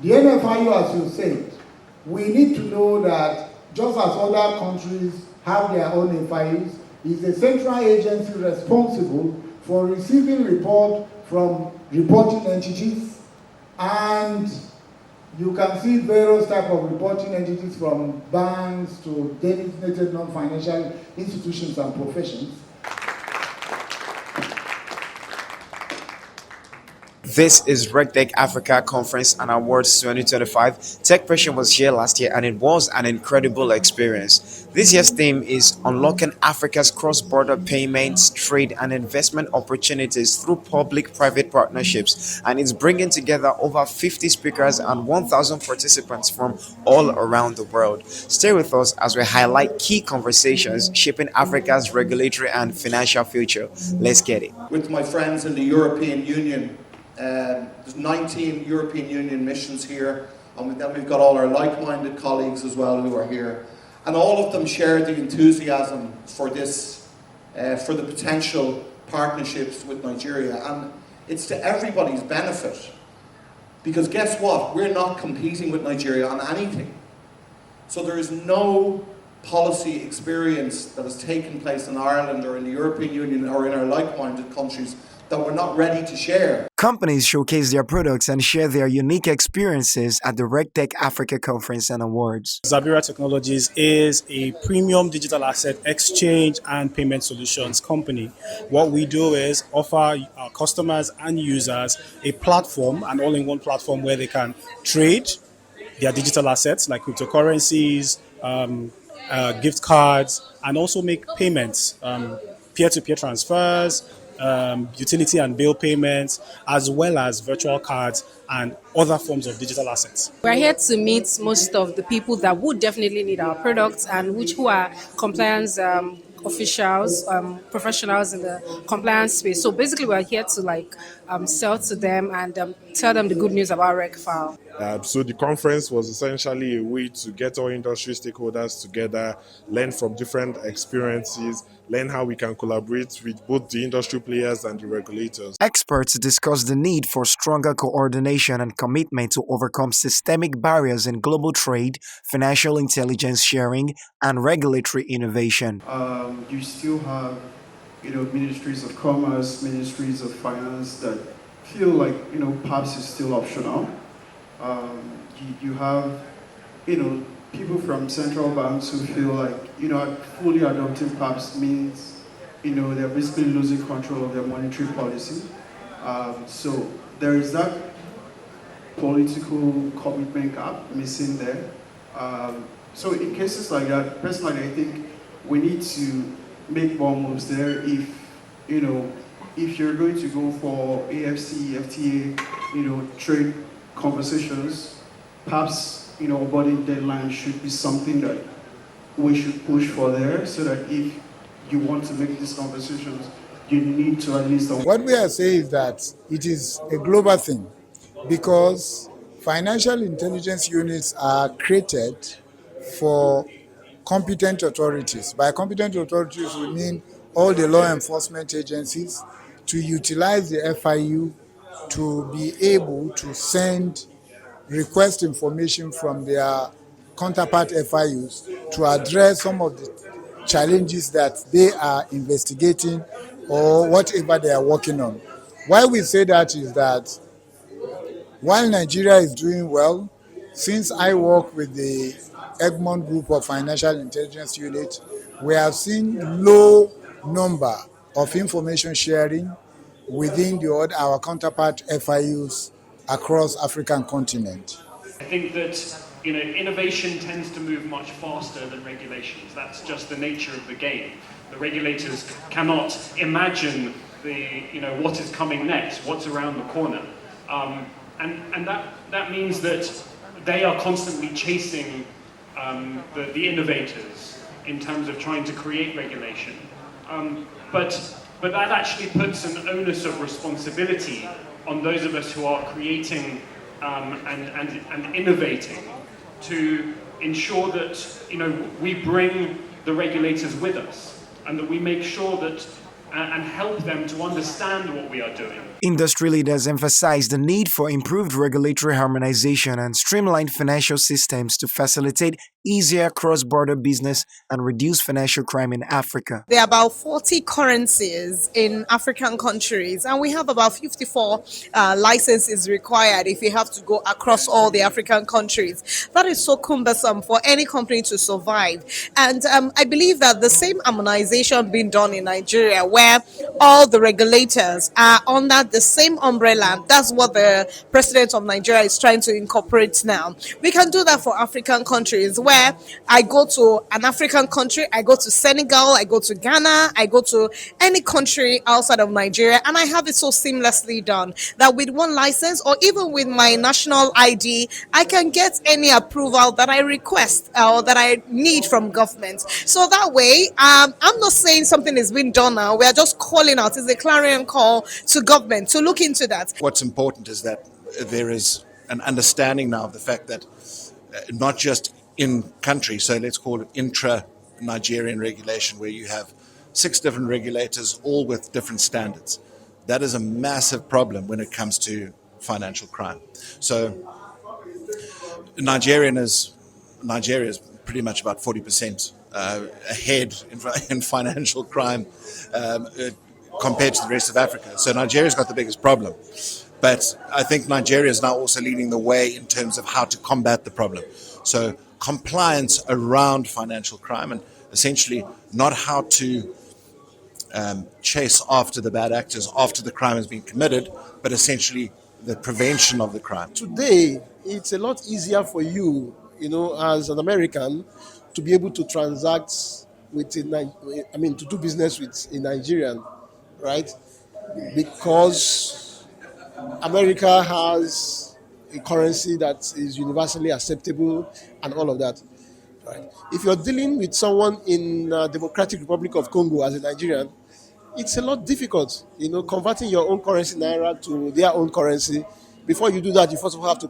The NFIU, as you said, we need to know that just as other countries have their own FIUs, is a central agency responsible for receiving report from reporting entities, and you can see various types of reporting entities from banks to designated non-financial institutions and professions. This is RegTech Africa Conference and Awards 2025. TechPressure was here last year and it was an incredible experience. This year's theme is Unlocking Africa's Cross-Border Payments, Trade and Investment Opportunities through Public-Private Partnerships, and it's bringing together over 50 speakers and 1,000 participants from all around the world. Stay with us as we highlight key conversations shaping Africa's regulatory and financial future. Let's get it. With my friends in the European Union, there's 19 European Union missions here, and then we've got all our like-minded colleagues as well who are here, and all of them share the enthusiasm for this, for the potential partnerships with Nigeria, and it's to everybody's benefit, because guess what? We're not competing with Nigeria on anything. So there is no policy experience that has taken place in Ireland or in the European Union or in our like-minded countries that we're not ready to share. Companies showcase their products and share their unique experiences at the RegTech Africa Conference and Awards. Zabira Technologies is a premium digital asset exchange and payment solutions company. What we do is offer our customers and users a platform, an all-in-one platform where they can trade their digital assets like cryptocurrencies, gift cards, and also make payments, peer-to-peer transfers, utility and bill payments, as well as virtual cards and other forms of digital assets. We're here to meet most of the people that would definitely need our products and who are compliance officials, professionals in the compliance space. So basically we're here to sell to them and tell them the good news about RegFile. So the conference was essentially a way to get all industry stakeholders together, learn from different experiences, learn how we can collaborate with both the industry players and the regulators. Experts discuss the need for stronger coordination and commitment to overcome systemic barriers in global trade, financial intelligence sharing, and regulatory innovation. You still have, ministries of commerce, ministries of finance that feel like, PAPS is still optional. You have, people from central banks who feel like, fully adopting PAPS means, they're basically losing control of their monetary policy. So there is that political commitment gap missing there. So in cases like that, personally, I think we need to make more moves there. If you're going to go for AfCFTA, trade conversations, perhaps onboarding deadline should be something that we should push for there, so that if you want to make these conversations, you need to at least. What we are saying is that it is a global thing, because financial intelligence units are created for competent authorities. By competent authorities, we mean all the law enforcement agencies to utilize the FIU to be able to send request information from their counterpart FIUs to address some of the challenges that they are investigating or whatever they are working on. Why we say that is that while Nigeria is doing well, since I work with the Egmont Group of Financial Intelligence Unit, we have seen low number of information sharing within our counterpart FIUs across African continent. I think that innovation tends to move much faster than regulations. That's just the nature of the game. The regulators cannot imagine what is coming next, what's around the corner, and that means that they are constantly chasing the innovators in terms of trying to create regulation. But that actually puts an onus of responsibility on those of us who are creating and innovating to ensure that we bring the regulators with us, and that we make sure that and help them to understand what we are doing. Industry leaders emphasize the need for improved regulatory harmonization and streamlined financial systems to facilitate easier cross-border business and reduce financial crime in Africa. There are about 40 currencies in African countries, and we have about 54 licenses required if you have to go across all the African countries. That is so cumbersome for any company to survive. And I believe that the same harmonization being done in Nigeria, where all the regulators are under the same umbrella, that's what the president of Nigeria is trying to incorporate now. We can do that for African countries, where I go to an African country, I go to Senegal, I go to Ghana, I go to any country outside of Nigeria, and I have it so seamlessly done that with one license or even with my national ID, I can get any approval that I request or that I need from government. So that way, I'm not saying something is being done now, we are just calling out, it's a clarion call to government to look into that. What's important is that there is an understanding now of the fact that not just in country, so let's call it intra-Nigerian regulation, where you have 6 different regulators, all with different standards. That is a massive problem when it comes to financial crime. So Nigeria is pretty much about 40% ahead in financial crime compared to the rest of Africa. So Nigeria's got the biggest problem. But I think Nigeria is now also leading the way in terms of how to combat the problem. So compliance around financial crime, and essentially not how to chase after the bad actors after the crime has been committed, but essentially the prevention of the crime. Today, it's a lot easier for you, as an American, to be able to transact with to do business with a Nigerian, right? Because America has a currency that is universally acceptable and all of that. Right? If you're dealing with someone in Democratic Republic of Congo as a Nigerian, it's a lot difficult, converting your own currency naira to their own currency. Before you do that, you first of all have to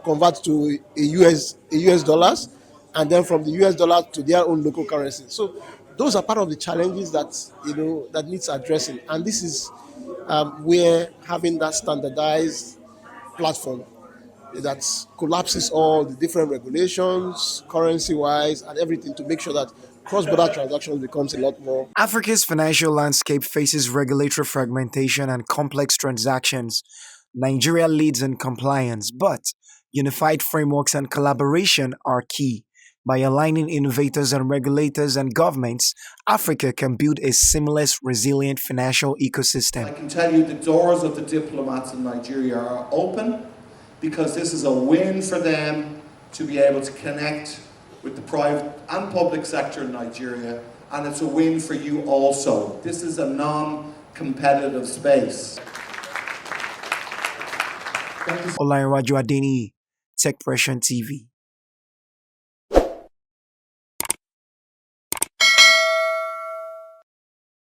convert to a US dollars, and then from the US dollar to their own local currency. So those are part of the challenges that that needs addressing, and this is where having that standardized platform that collapses all the different regulations, currency-wise, and everything to make sure that cross-border transactions becomes a lot more. Africa's financial landscape faces regulatory fragmentation and complex transactions. Nigeria leads in compliance, but unified frameworks and collaboration are key. By aligning innovators and regulators and governments, Africa can build a seamless, resilient financial ecosystem. I can tell you the doors of the diplomats in Nigeria are open, because this is a win for them to be able to connect with the private and public sector in Nigeria, and it's a win for you also. This is a non-competitive space. Olayiwaju Adeni, Tech Pression TV.